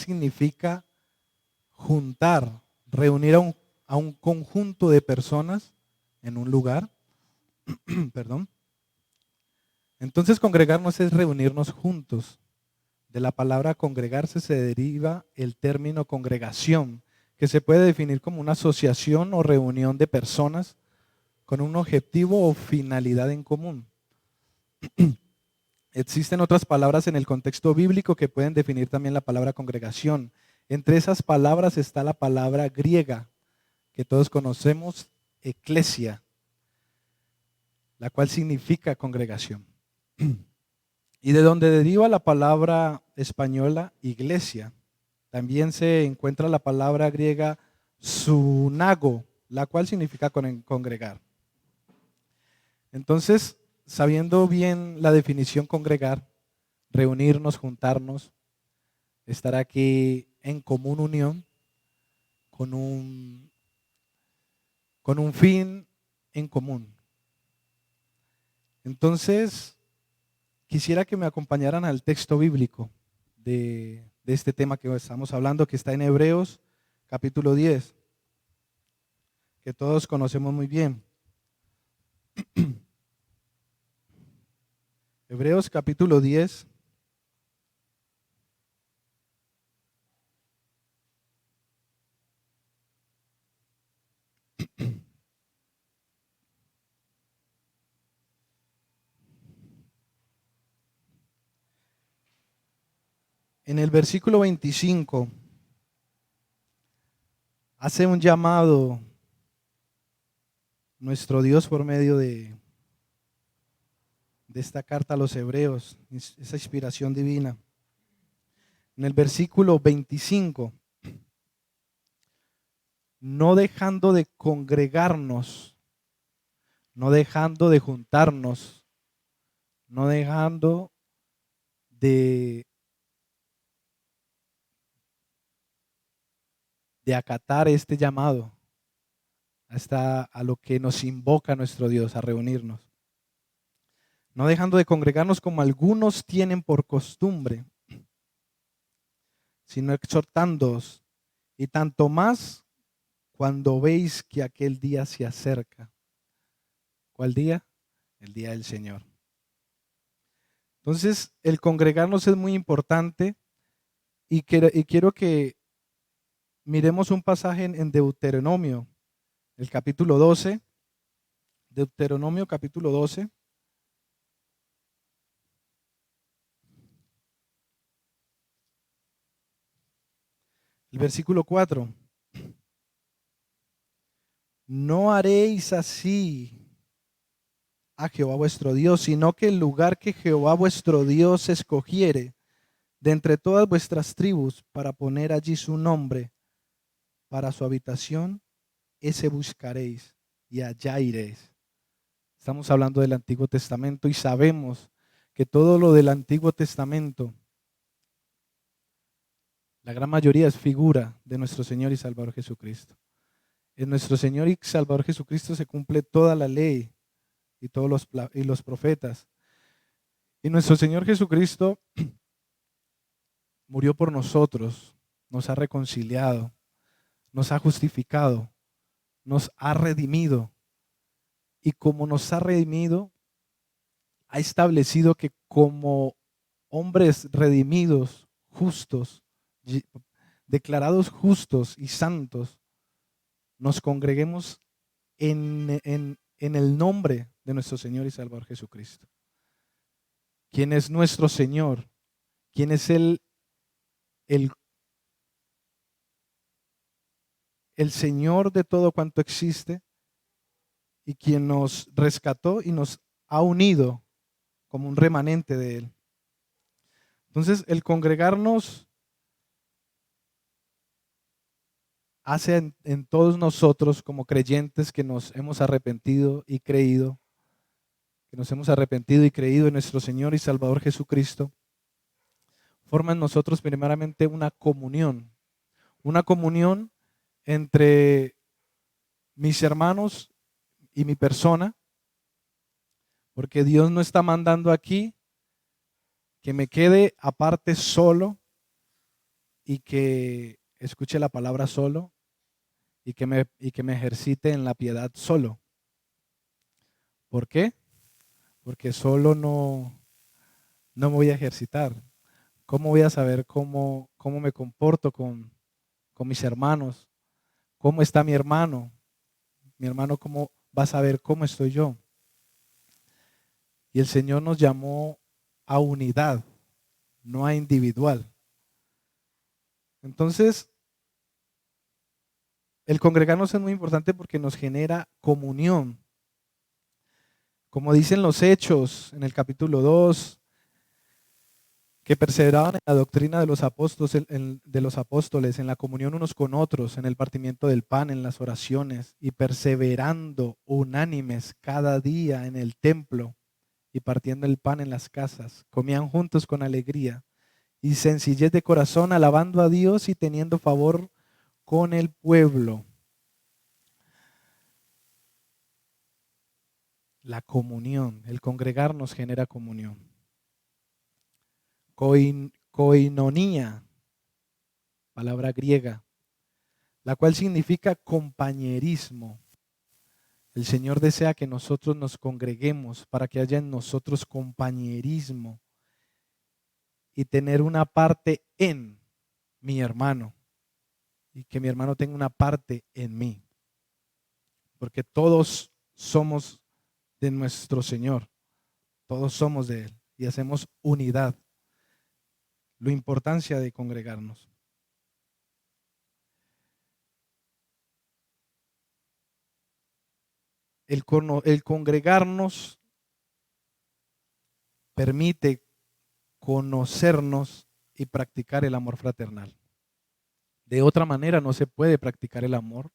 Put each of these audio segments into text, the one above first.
significa juntar, reunir a un conjunto de personas en un lugar. Perdón. Entonces congregarnos es reunirnos juntos. De la palabra congregarse se deriva el término congregación, que se puede definir como una asociación o reunión de personas con un objetivo o finalidad en común. Existen otras palabras en el contexto bíblico que pueden definir también la palabra congregación. Entre esas palabras está la palabra griega, que todos conocemos, eclesia, la cual significa congregación. Y de donde deriva la palabra española iglesia, también se encuentra la palabra griega sunago, la cual significa congregar. Entonces, sabiendo bien la definición congregar, reunirnos, juntarnos, estar aquí en común unión, con un fin en común. Entonces, quisiera que me acompañaran al texto bíblico de este tema que estamos hablando, que está en Hebreos capítulo 10, que todos conocemos muy bien. Hebreos capítulo 10. En el versículo 25 hace un llamado nuestro Dios por medio de esta carta a los Hebreos, esa inspiración divina. En el versículo 25, no dejando de congregarnos, no dejando de juntarnos, no dejando de acatar este llamado hasta a lo que nos invoca nuestro Dios a reunirnos. No dejando de congregarnos como algunos tienen por costumbre, sino exhortándoos, y tanto más cuando veis que aquel día se acerca. ¿Cuál día? El día del Señor. Entonces, el congregarnos es muy importante y quiero que miremos un pasaje en Deuteronomio, el capítulo 12. Deuteronomio capítulo 12. El versículo 4. No haréis así a Jehová vuestro Dios, sino que el lugar que Jehová vuestro Dios escogiere de entre todas vuestras tribus para poner allí su nombre, para su habitación, ese buscaréis y allá iréis. Estamos hablando del Antiguo Testamento y sabemos que todo lo del Antiguo Testamento, la gran mayoría es figura de nuestro Señor y Salvador Jesucristo. En nuestro Señor y Salvador Jesucristo se cumple toda la ley y todos los profetas. Y nuestro Señor Jesucristo murió por nosotros, nos ha reconciliado, nos ha justificado, nos ha redimido. Y como nos ha redimido, ha establecido que como hombres redimidos, justos, declarados justos y santos, nos congreguemos en el nombre de nuestro Señor y Salvador Jesucristo. ¿Quién es nuestro Señor? ¿Quién es el Señor de todo cuanto existe? Y quien nos rescató y nos ha unido como un remanente de Él. Entonces, el congregarnos hace en todos nosotros como creyentes que nos hemos arrepentido y creído, en nuestro Señor y Salvador Jesucristo, forma en nosotros primeramente una comunión entre mis hermanos y mi persona, porque Dios no está mandando aquí que me quede aparte solo y que escuche la palabra solo y que me ejercite en la piedad solo. ¿Por qué? Porque solo no me voy a ejercitar. ¿Cómo voy a saber cómo me comporto con mis hermanos? ¿Cómo está mi hermano? Mi hermano, ¿cómo va a saber cómo estoy yo? Y el Señor nos llamó a unidad, no a individual. Entonces, el congregarnos es muy importante porque nos genera comunión. Como dicen los Hechos en el capítulo 2, que perseveraban en la doctrina de los apóstoles, en la comunión unos con otros, en el partimiento del pan, en las oraciones, y perseverando unánimes cada día en el templo y partiendo el pan en las casas. Comían juntos con alegría y sencillez de corazón, alabando a Dios y teniendo favor con el pueblo. La comunión, el congregarnos genera comunión. Koinonía, palabra griega, la cual significa compañerismo. El Señor desea que nosotros nos congreguemos para que haya en nosotros compañerismo y tener una parte en mi hermano y que mi hermano tenga una parte en mí, porque todos somos de nuestro Señor, todos somos de Él y hacemos unidad. La importancia de congregarnos. El congregarnos permite conocernos y practicar el amor fraternal. De otra manera no se puede practicar el amor.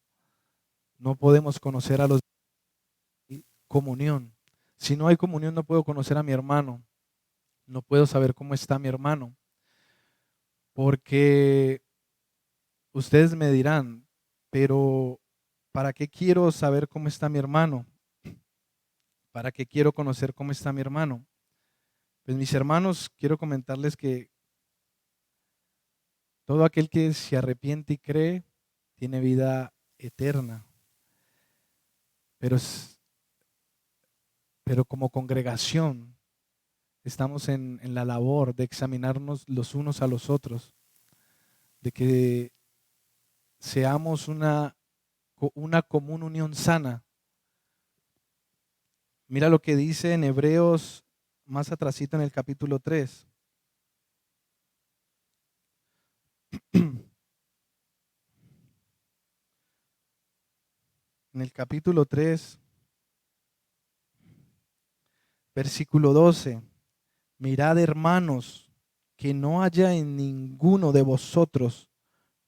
No podemos conocer a los comunión. Si no hay comunión no puedo conocer a mi hermano. No puedo saber cómo está mi hermano. Porque ustedes me dirán, pero ¿para qué quiero saber cómo está mi hermano? ¿Para qué quiero conocer cómo está mi hermano? Pues mis hermanos, quiero comentarles que todo aquel que se arrepiente y cree tiene vida eterna. Pero, pero como congregación estamos en la labor de examinarnos los unos a los otros, de que seamos una común unión sana. Mira lo que dice en Hebreos, más atrasito en el capítulo 3. En el capítulo 3, versículo 12. Mirad, hermanos, que no haya en ninguno de vosotros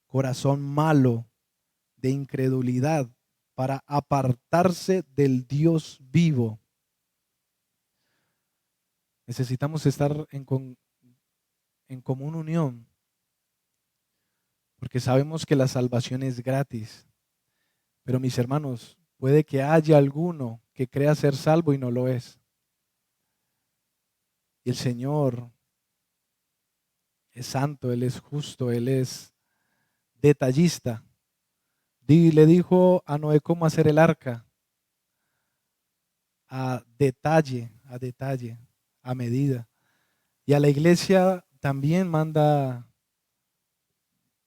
corazón malo de incredulidad para apartarse del Dios vivo. Necesitamos estar en común unión, porque sabemos que la salvación es gratis. Pero mis hermanos, puede que haya alguno que crea ser salvo y no lo es. Y el Señor es santo, Él es justo, Él es detallista. Le dijo a Noé cómo hacer el arca, a detalle, a medida. Y a la iglesia también manda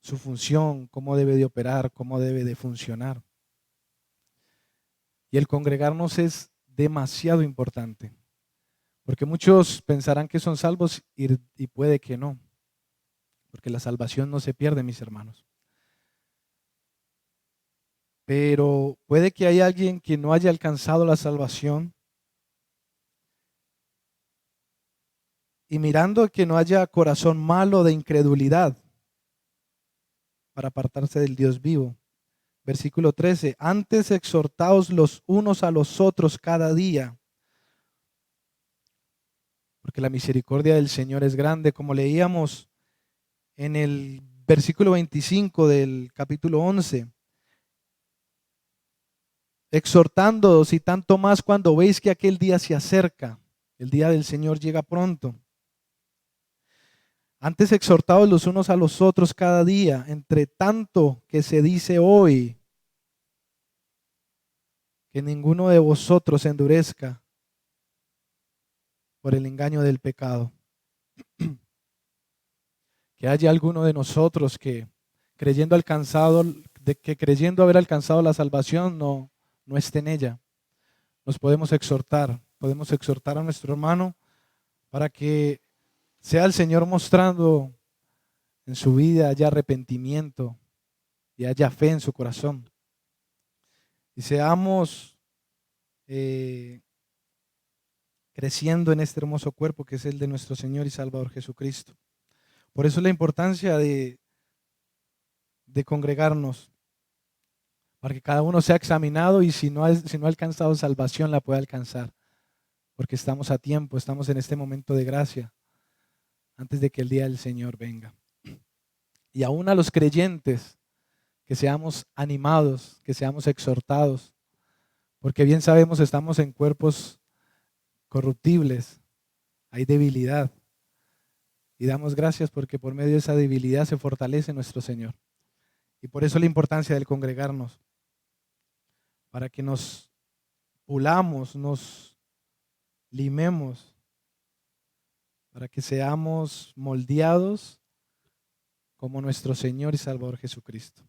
su función, cómo debe de operar, cómo debe de funcionar. Y el congregarnos es demasiado importante, porque muchos pensarán que son salvos y puede que no, porque la salvación no se pierde, mis hermanos. Pero puede que haya alguien que no haya alcanzado la salvación y mirando que no haya corazón malo de incredulidad para apartarse del Dios vivo. Versículo 13, antes exhortaos los unos a los otros cada día, porque la misericordia del Señor es grande, como leíamos en el versículo 25 del capítulo 11. Exhortándoos y tanto más cuando veis que aquel día se acerca, el día del Señor llega pronto. Antes exhortados los unos a los otros cada día, entre tanto que se dice hoy, que ninguno de vosotros se endurezca por el engaño del pecado. Que haya alguno de nosotros que creyendo haber alcanzado la salvación no esté en ella. Nos podemos exhortar a nuestro hermano para que sea el Señor mostrando en su vida haya arrepentimiento y haya fe en su corazón. Y seamos creciendo en este hermoso cuerpo que es el de nuestro Señor y Salvador Jesucristo. Por eso la importancia de congregarnos, para que cada uno sea examinado y si no ha alcanzado salvación la pueda alcanzar, porque estamos a tiempo, estamos en este momento de gracia, antes de que el día del Señor venga. Y aún a los creyentes, que seamos animados, que seamos exhortados, porque bien sabemos estamos en cuerpos corruptibles, hay debilidad, y damos gracias porque por medio de esa debilidad se fortalece nuestro Señor. Y por eso la importancia del congregarnos, para que nos pulamos, nos limemos, para que seamos moldeados como nuestro Señor y Salvador Jesucristo.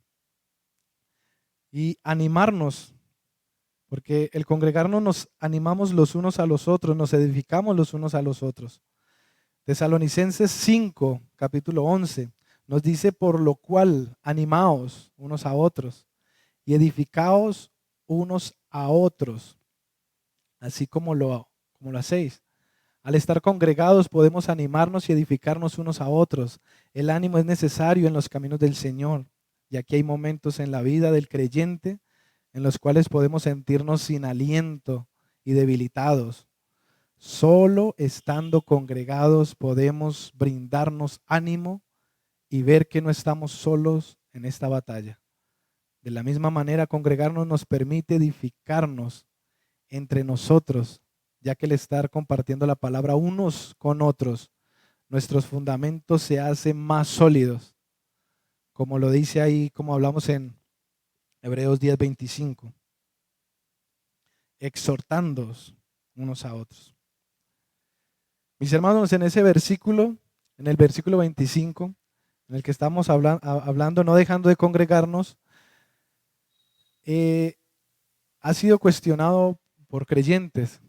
Y animarnos, porque el congregarnos nos animamos los unos a los otros, nos edificamos los unos a los otros. Tesalonicenses 5, capítulo 11, nos dice: por lo cual animaos unos a otros y edificaos unos a otros, así como lo hacéis. Al estar congregados podemos animarnos y edificarnos unos a otros. El ánimo es necesario en los caminos del Señor, y aquí hay momentos en la vida del creyente en los cuales podemos sentirnos sin aliento y debilitados. Solo estando congregados podemos brindarnos ánimo y ver que no estamos solos en esta batalla. De la misma manera, congregarnos nos permite edificarnos entre nosotros, ya que el estar compartiendo la palabra unos con otros, nuestros fundamentos se hacen más sólidos, como lo dice ahí, como hablamos en Hebreos 10:25, exhortándoos unos a otros. Mis hermanos, en ese versículo, en el versículo 25, en el que estamos hablando, no dejando de congregarnos, ha sido cuestionado por creyentes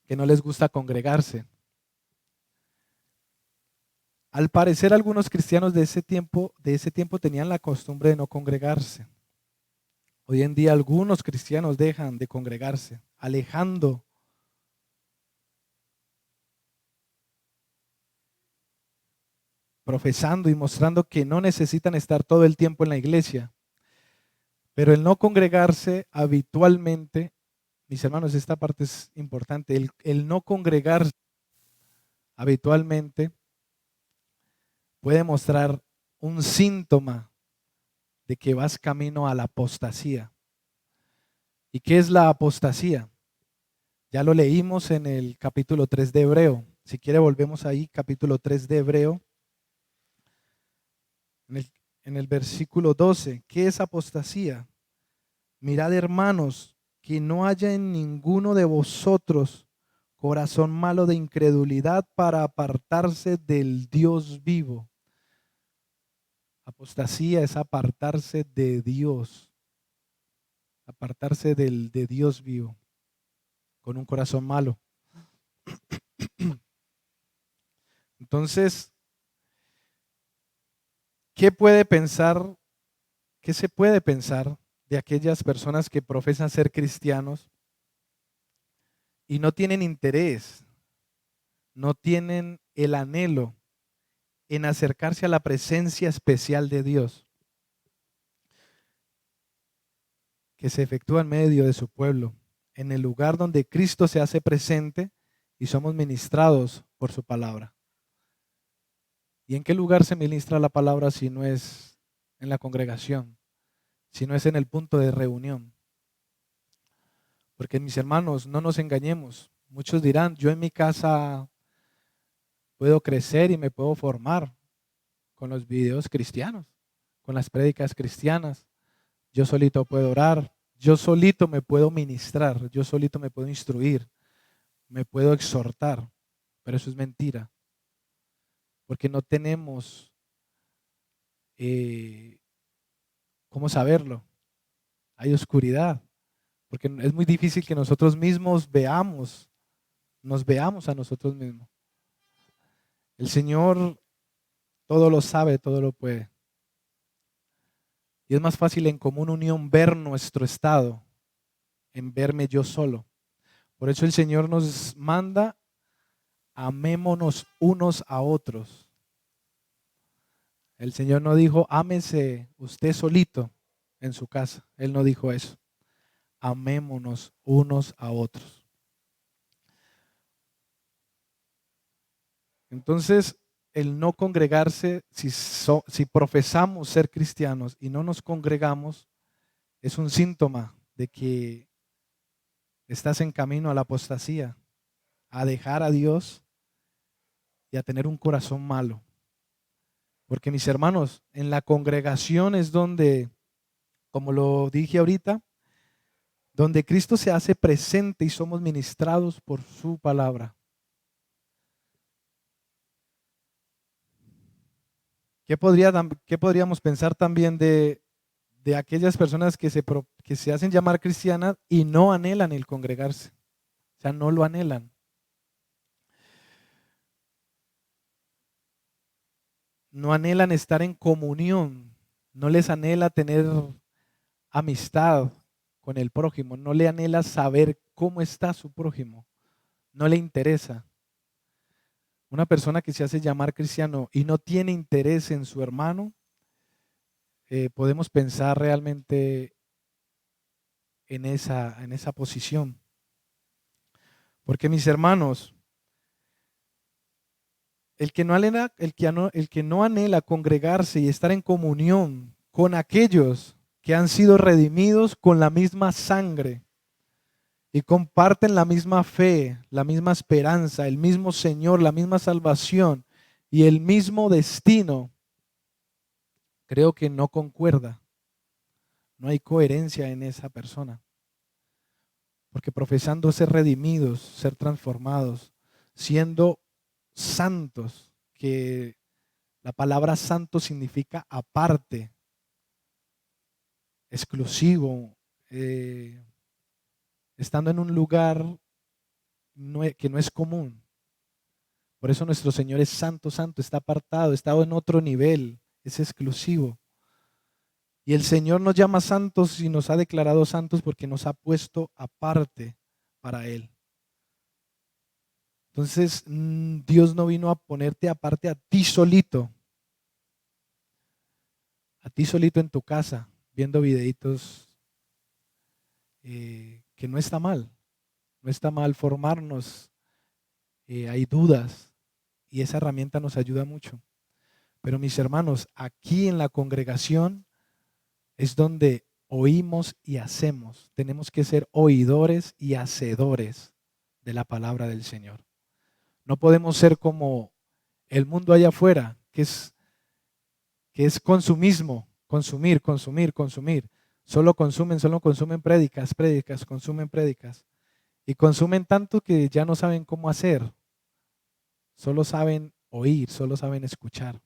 que no les gusta congregarse. Al parecer, algunos cristianos de ese tiempo tenían la costumbre de no congregarse. Hoy en día algunos cristianos dejan de congregarse, alejando profesando y mostrando que no necesitan estar todo el tiempo en la iglesia. Pero el no congregarse habitualmente, mis hermanos, esta parte es importante, el no congregarse habitualmente puede mostrar un síntoma de que vas camino a la apostasía. ¿Y qué es la apostasía? Ya lo leímos en el capítulo 3 de Hebreo. Si quiere volvemos ahí, capítulo 3 de Hebreo, en el versículo 12. ¿Qué es apostasía? Mirad, hermanos, que no haya en ninguno de vosotros corazón malo de incredulidad para apartarse del Dios vivo. Apostasía es apartarse de Dios, apartarse de Dios vivo, con un corazón malo. Entonces, ¿qué se puede pensar de aquellas personas que profesan ser cristianos y no tienen interés, no tienen el anhelo en acercarse a la presencia especial de Dios que se efectúa en medio de su pueblo, en el lugar donde Cristo se hace presente y somos ministrados por su palabra? ¿Y en qué lugar se ministra la palabra si no es en la congregación, si no es en el punto de reunión? Porque mis hermanos, no nos engañemos. Muchos dirán: yo en mi casa puedo crecer y me puedo formar con los videos cristianos, con las prédicas cristianas. Yo solito puedo orar, yo solito me puedo ministrar, yo solito me puedo instruir, me puedo exhortar, pero eso es mentira, porque no tenemos cómo saberlo. Hay oscuridad, porque es muy difícil que nosotros mismos nos veamos a nosotros mismos. El Señor todo lo sabe, todo lo puede. Y es más fácil en común unión ver nuestro estado, en verme yo solo. Por eso el Señor nos manda, amémonos unos a otros. El Señor no dijo, ámese usted solito en su casa. Él no dijo eso. Amémonos unos a otros. Entonces, el no congregarse, si profesamos ser cristianos y no nos congregamos, es un síntoma de que estás en camino a la apostasía, a dejar a Dios y a tener un corazón malo. Porque mis hermanos, en la congregación es donde, como lo dije ahorita, donde Cristo se hace presente y somos ministrados por su palabra. ¿Qué podríamos pensar también de aquellas personas que se hacen llamar cristianas y no anhelan el congregarse? O sea, no lo anhelan. No anhelan estar en comunión. No les anhela tener amistad con el prójimo. No le anhela saber cómo está su prójimo. No le interesa. Una persona que se hace llamar cristiano y no tiene interés en su hermano, podemos pensar realmente en esa posición. Porque mis hermanos, el que no anhela congregarse y estar en comunión con aquellos que han sido redimidos con la misma sangre y comparten la misma fe, la misma esperanza, el mismo Señor, la misma salvación y el mismo destino, creo que no concuerda. No hay coherencia en esa persona. Porque profesando ser redimidos, ser transformados, siendo santos, que la palabra santo significa aparte, exclusivo, estando en un lugar que no es común. Por eso nuestro Señor es santo, santo, está apartado, está en otro nivel, es exclusivo. Y el Señor nos llama santos y nos ha declarado santos porque nos ha puesto aparte para Él. Entonces, Dios no vino a ponerte aparte a ti solito en tu casa, viendo videitos, que no está mal. No está mal formarnos, hay dudas y esa herramienta nos ayuda mucho. Pero mis hermanos, aquí en la congregación es donde oímos y hacemos. Tenemos que ser oidores y hacedores de la palabra del Señor. No podemos ser como el mundo allá afuera, que es consumismo, consumir, consumir, consumir. Solo consumen prédicas, prédicas, consumen prédicas. Y consumen tanto que ya no saben cómo hacer. Solo saben oír, solo saben escuchar.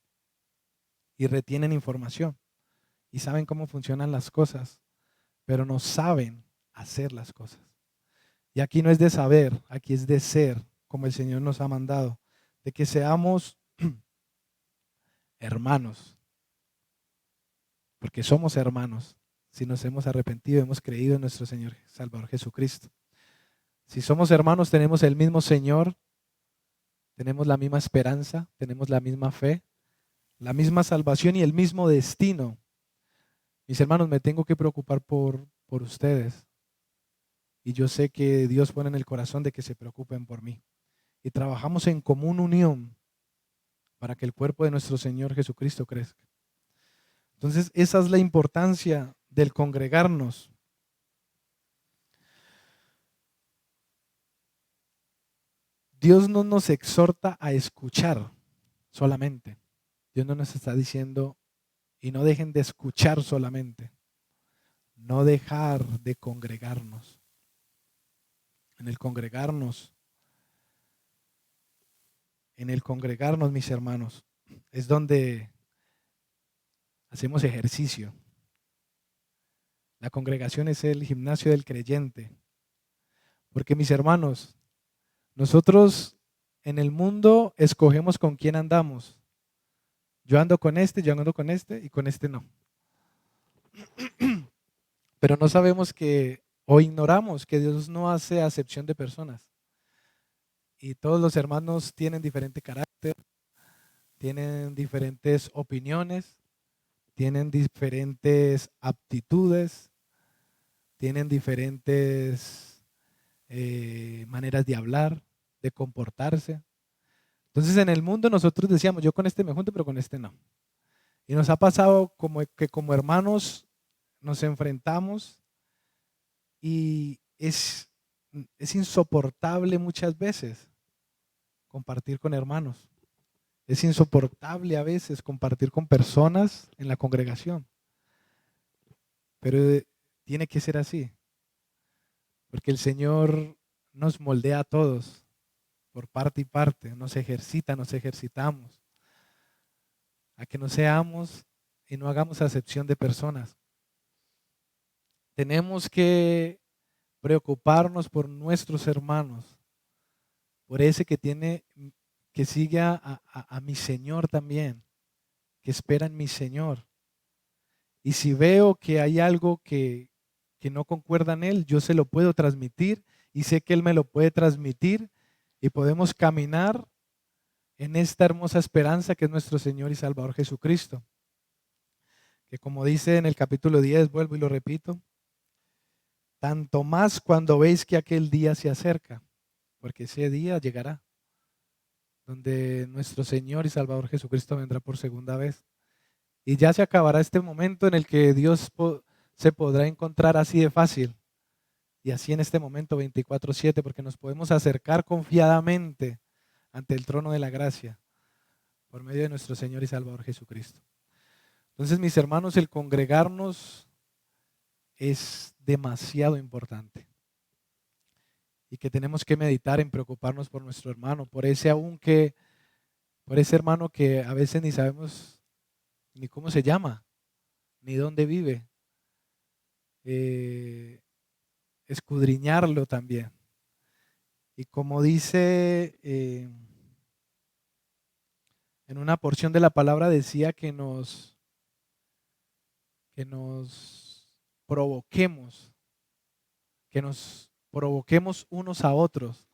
Y retienen información. Y saben cómo funcionan las cosas, pero no saben hacer las cosas. Y aquí no es de saber, aquí es de ser, como el Señor nos ha mandado, de que seamos hermanos, porque somos hermanos si nos hemos arrepentido, hemos creído en nuestro Señor Salvador Jesucristo. Si somos hermanos, tenemos el mismo Señor, tenemos la misma esperanza, tenemos la misma fe, la misma salvación y el mismo destino. Mis hermanos, me tengo que preocupar por ustedes. Y yo sé que Dios pone en el corazón de que se preocupen por mí. Y trabajamos en común unión para que el cuerpo de nuestro Señor Jesucristo crezca. Entonces, esa es la importancia del congregarnos. Dios no nos exhorta a escuchar solamente. Dios no nos está diciendo, y no dejen de escuchar solamente, no dejar de congregarnos. En el congregarnos, mis hermanos, es donde hacemos ejercicio. La congregación es el gimnasio del creyente. Porque, mis hermanos, nosotros en el mundo escogemos con quién andamos. Yo ando con este y con este no. Pero no sabemos que, o ignoramos que Dios no hace acepción de personas. Y todos los hermanos tienen diferente carácter, tienen diferentes opiniones, tienen diferentes aptitudes, tienen diferentes maneras de hablar, de comportarse. Entonces en el mundo nosotros decíamos, yo con este me junto, pero con este no. Y nos ha pasado como que como hermanos nos enfrentamos y es insoportable muchas veces compartir con hermanos. Es insoportable a veces compartir con personas en la congregación. Pero tiene que ser así, porque el Señor nos moldea a todos por parte y parte, nos ejercita, nos ejercitamos a que no seamos y no hagamos acepción de personas. Tenemos que preocuparnos por nuestros hermanos, por ese que sigue a mi Señor también, que espera en mi Señor. Y si veo que hay algo que no concuerda en Él, yo se lo puedo transmitir y sé que Él me lo puede transmitir y podemos caminar en esta hermosa esperanza que es nuestro Señor y Salvador Jesucristo. Que como dice en el capítulo 10, vuelvo y lo repito, tanto más cuando veis que aquel día se acerca, porque ese día llegará, donde nuestro Señor y Salvador Jesucristo vendrá por segunda vez. Y ya se acabará este momento en el que Dios se podrá encontrar así de fácil. Y así en este momento 24/7, porque nos podemos acercar confiadamente ante el trono de la gracia por medio de nuestro Señor y Salvador Jesucristo. Entonces, mis hermanos, el congregarnos es demasiado importante y que tenemos que meditar en preocuparnos por nuestro hermano, por ese hermano que a veces ni sabemos ni cómo se llama, ni dónde vive. Escudriñarlo también. Y como dice en una porción de la palabra, decía que nos provoquemos, que nos provoquemos unos a otros.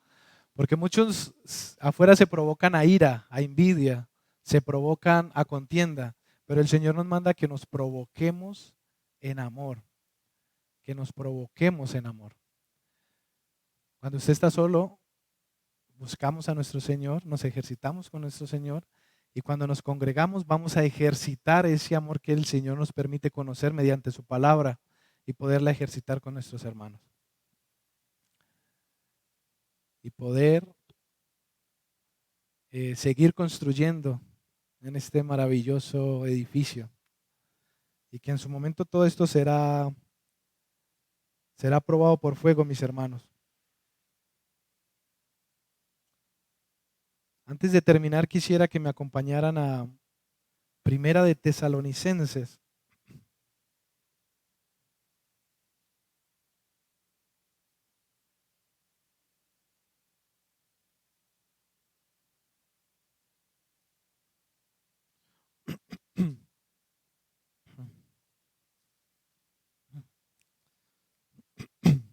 Porque muchos afuera se provocan a ira, a envidia, se provocan a contienda. Pero el Señor nos manda que nos provoquemos en amor, que nos provoquemos en amor. Cuando usted está solo, buscamos a nuestro Señor, nos ejercitamos con nuestro Señor y cuando nos congregamos vamos a ejercitar ese amor que el Señor nos permite conocer mediante su palabra y poderla ejercitar con nuestros hermanos. Y poder seguir construyendo en este maravilloso edificio. Y que en su momento todo esto será probado por fuego, mis hermanos. Antes de terminar, quisiera que me acompañaran a Primera de Tesalonicenses.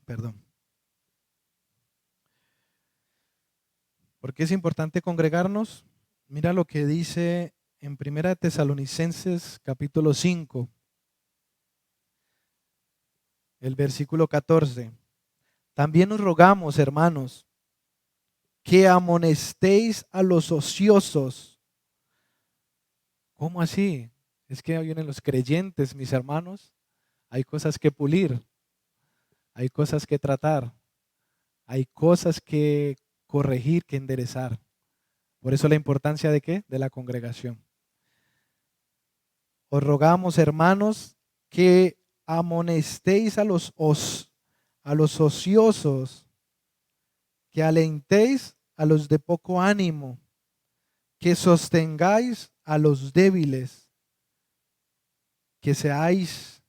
Perdón. ¿Por qué es importante congregarnos? Mira lo que dice en Primera de Tesalonicenses capítulo 5, el versículo 14. También os rogamos, hermanos, que amonestéis a los ociosos. ¿Cómo así? Es que hoy en los creyentes, mis hermanos, hay cosas que pulir, hay cosas que tratar, hay cosas que corregir que enderezar. Por eso la importancia de ¿qué? De la congregación. Os rogamos, hermanos, que amonestéis a los ociosos, que alentéis a los de poco ánimo, que sostengáis a los débiles, que seáis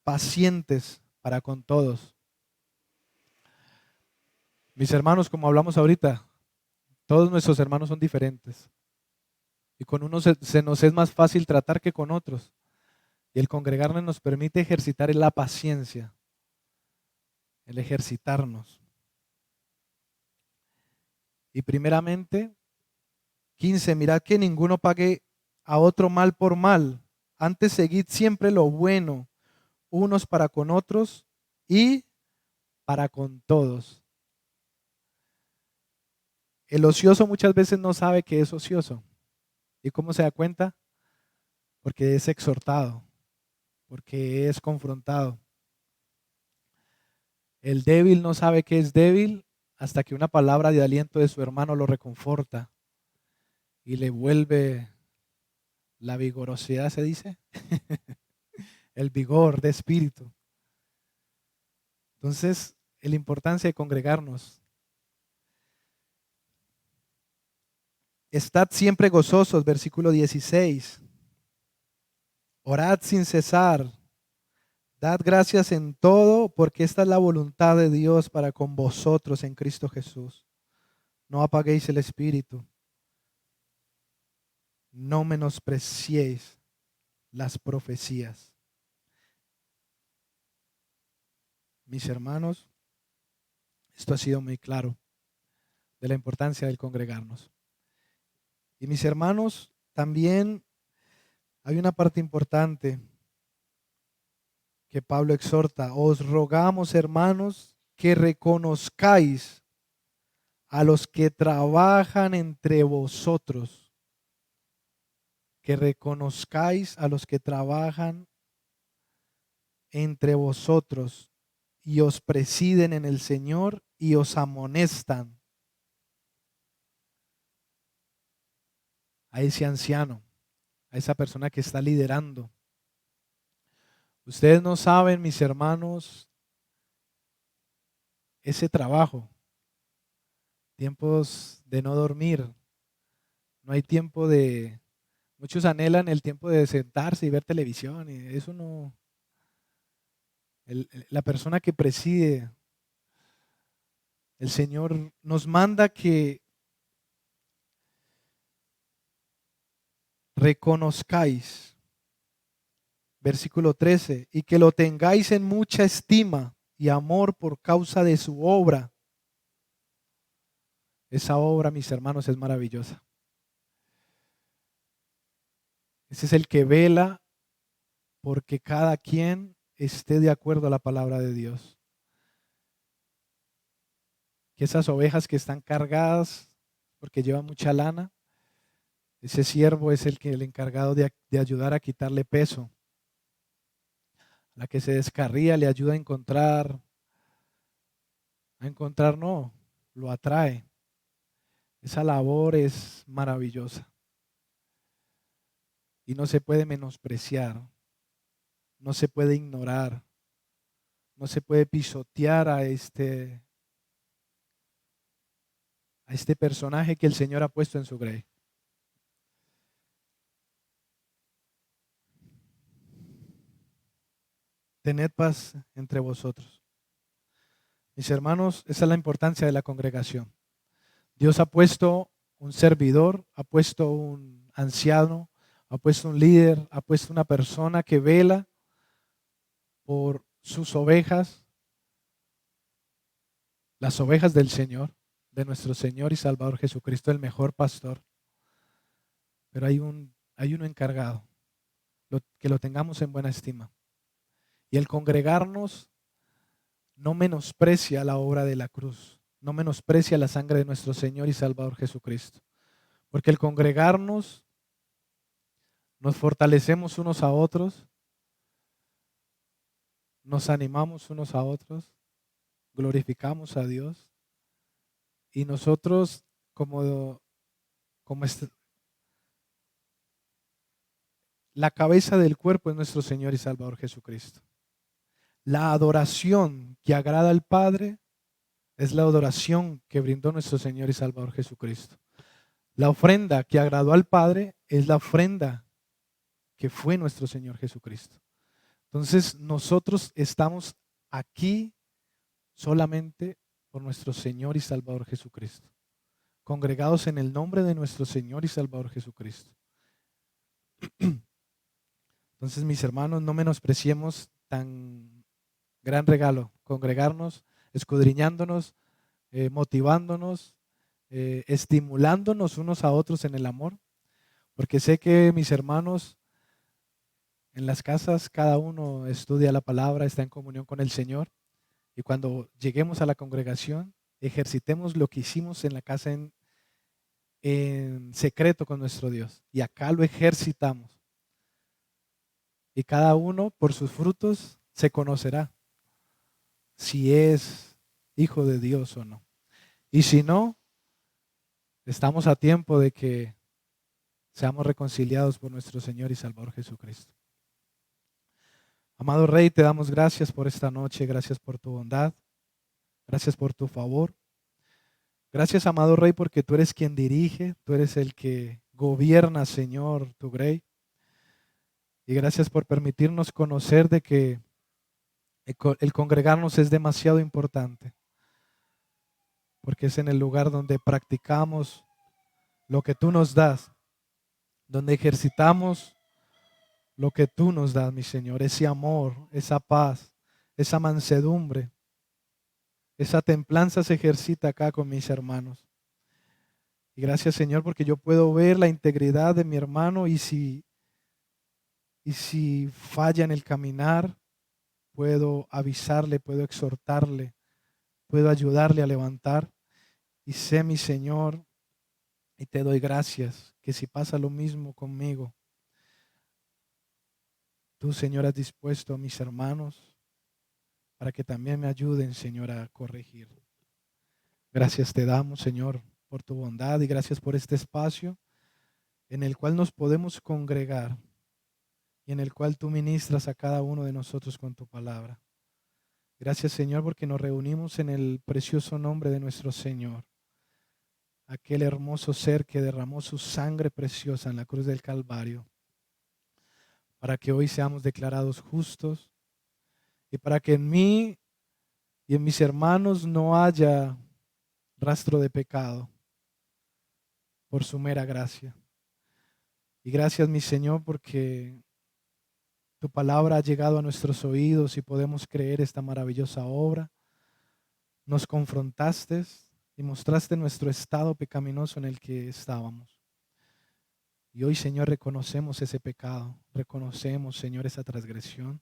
pacientes para con todos. Mis hermanos, como hablamos ahorita, todos nuestros hermanos son diferentes. Y con unos se nos es más fácil tratar que con otros. Y el congregarnos nos permite ejercitar la paciencia, el ejercitarnos. Y primeramente, 15, mirad que ninguno pague a otro mal por mal. Antes seguid siempre lo bueno, unos para con otros y para con todos. El ocioso muchas veces no sabe que es ocioso. ¿Y cómo se da cuenta? Porque es exhortado, porque es confrontado. El débil no sabe que es débil hasta que una palabra de aliento de su hermano lo reconforta y le vuelve la vigorosidad, se dice, el vigor de espíritu. Entonces, la importancia de congregarnos. Estad siempre gozosos, versículo 16. Orad sin cesar. Dad gracias en todo, porque esta es la voluntad de Dios para con vosotros en Cristo Jesús. No apaguéis el espíritu. No menospreciéis las profecías. Mis hermanos, esto ha sido muy claro de la importancia del congregarnos. Y mis hermanos, también hay una parte importante que Pablo exhorta. Os rogamos, hermanos, que reconozcáis a los que trabajan entre vosotros. Que reconozcáis a los que trabajan entre vosotros y os presiden en el Señor y os amonestan. A ese anciano, a esa persona que está liderando. Ustedes no saben, mis hermanos, ese trabajo, tiempos de no dormir, no hay tiempo de, muchos anhelan el tiempo de sentarse y ver televisión, y eso no, la persona que preside, el Señor nos manda que reconozcáis, versículo 13, y que lo tengáis en mucha estima y amor por causa de su obra. Esa obra, mis hermanos, es maravillosa. Ese es el que vela porque cada quien esté de acuerdo a la palabra de Dios. Que esas ovejas que están cargadas porque llevan mucha lana, ese siervo es el encargado de ayudar a quitarle peso. La que se descarría le ayuda a encontrar no, lo atrae. Esa labor es maravillosa y no se puede menospreciar, no se puede ignorar, no se puede pisotear a este personaje que el Señor ha puesto en su grey. Tened paz entre vosotros. Mis hermanos, esa es la importancia de la congregación. Dios ha puesto un servidor, ha puesto un anciano, ha puesto un líder, ha puesto una persona que vela por sus ovejas, las ovejas del Señor, de nuestro Señor y Salvador Jesucristo, el mejor pastor. Pero hay uno encargado, que lo tengamos en buena estima. Y el congregarnos no menosprecia la obra de la cruz, no menosprecia la sangre de nuestro Señor y Salvador Jesucristo. Porque el congregarnos, nos fortalecemos unos a otros, nos animamos unos a otros, glorificamos a Dios Y nosotros como la cabeza del cuerpo es nuestro Señor y Salvador Jesucristo. La adoración que agrada al Padre es la adoración que brindó nuestro Señor y Salvador Jesucristo. La ofrenda que agradó al Padre es la ofrenda que fue nuestro Señor Jesucristo. Entonces nosotros estamos aquí solamente por nuestro Señor y Salvador Jesucristo, congregados en el nombre de nuestro Señor y Salvador Jesucristo. Entonces, mis hermanos, no menospreciemos tan gran regalo, congregarnos, escudriñándonos, motivándonos, estimulándonos unos a otros en el amor, porque sé que mis hermanos en las casas, cada uno estudia la palabra, está en comunión con el Señor, y cuando lleguemos a la congregación, ejercitemos lo que hicimos en la casa en secreto con nuestro Dios, y acá lo ejercitamos. Y cada uno por sus frutos se conocerá si es hijo de Dios o no. Y si no, estamos a tiempo de que seamos reconciliados por nuestro Señor y Salvador Jesucristo. Amado Rey, te damos gracias por esta noche, gracias por tu bondad, gracias por tu favor. Gracias, amado Rey, porque tú eres quien dirige, tú eres el que gobierna, Señor, tu Rey. Y gracias por permitirnos conocer de que el congregarnos es demasiado importante, porque es en el lugar donde practicamos lo que tú nos das, donde ejercitamos lo que tú nos das, mi Señor, ese amor, esa paz, esa mansedumbre, esa templanza se ejercita acá con mis hermanos. Y gracias, Señor, porque yo puedo ver la integridad de mi hermano y si falla en el caminar, puedo avisarle, puedo exhortarle, puedo ayudarle a levantar. Y sé, mi Señor, y te doy gracias, que si pasa lo mismo conmigo, tú, Señor, has dispuesto a mis hermanos para que también me ayuden, Señor, a corregir. Gracias te damos, Señor, por tu bondad y gracias por este espacio en el cual nos podemos congregar y en el cual tú ministras a cada uno de nosotros con tu palabra. Gracias, Señor, porque nos reunimos en el precioso nombre de nuestro Señor, aquel hermoso ser que derramó su sangre preciosa en la cruz del Calvario, para que hoy seamos declarados justos y para que en mí y en mis hermanos no haya rastro de pecado por su mera gracia. Y gracias, mi Señor, porque tu palabra ha llegado a nuestros oídos y podemos creer esta maravillosa obra. Nos confrontaste y mostraste nuestro estado pecaminoso en el que estábamos. Y hoy, Señor, reconocemos ese pecado, reconocemos, Señor, esa transgresión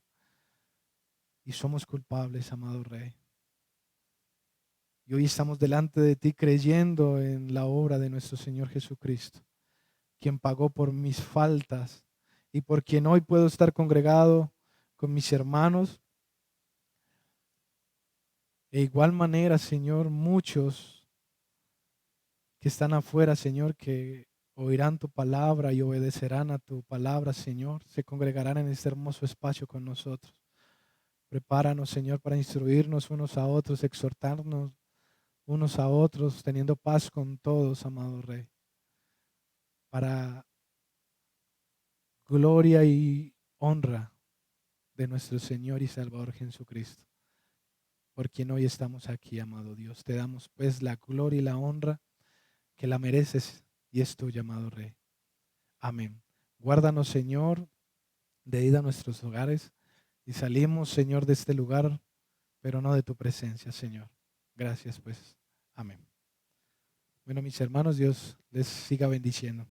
y somos culpables, amado Rey. Y hoy estamos delante de ti creyendo en la obra de nuestro Señor Jesucristo, quien pagó por mis faltas y por quien hoy puedo estar congregado con mis hermanos. De igual manera, Señor, muchos que están afuera, Señor, que oirán tu palabra y obedecerán a tu palabra, Señor, se congregarán en este hermoso espacio con nosotros. Prepáranos, Señor, para instruirnos unos a otros, exhortarnos unos a otros, teniendo paz con todos, amado Rey, para gloria y honra de nuestro Señor y Salvador Jesucristo, por quien hoy estamos aquí, amado Dios. Te damos pues la gloria y la honra que la mereces y es tuya, amado Rey. Amén. Guárdanos, Señor, de ida a nuestros hogares y salimos, Señor, de este lugar, pero no de tu presencia, Señor. Gracias, pues. Amén. Bueno, mis hermanos, Dios les siga bendiciendo.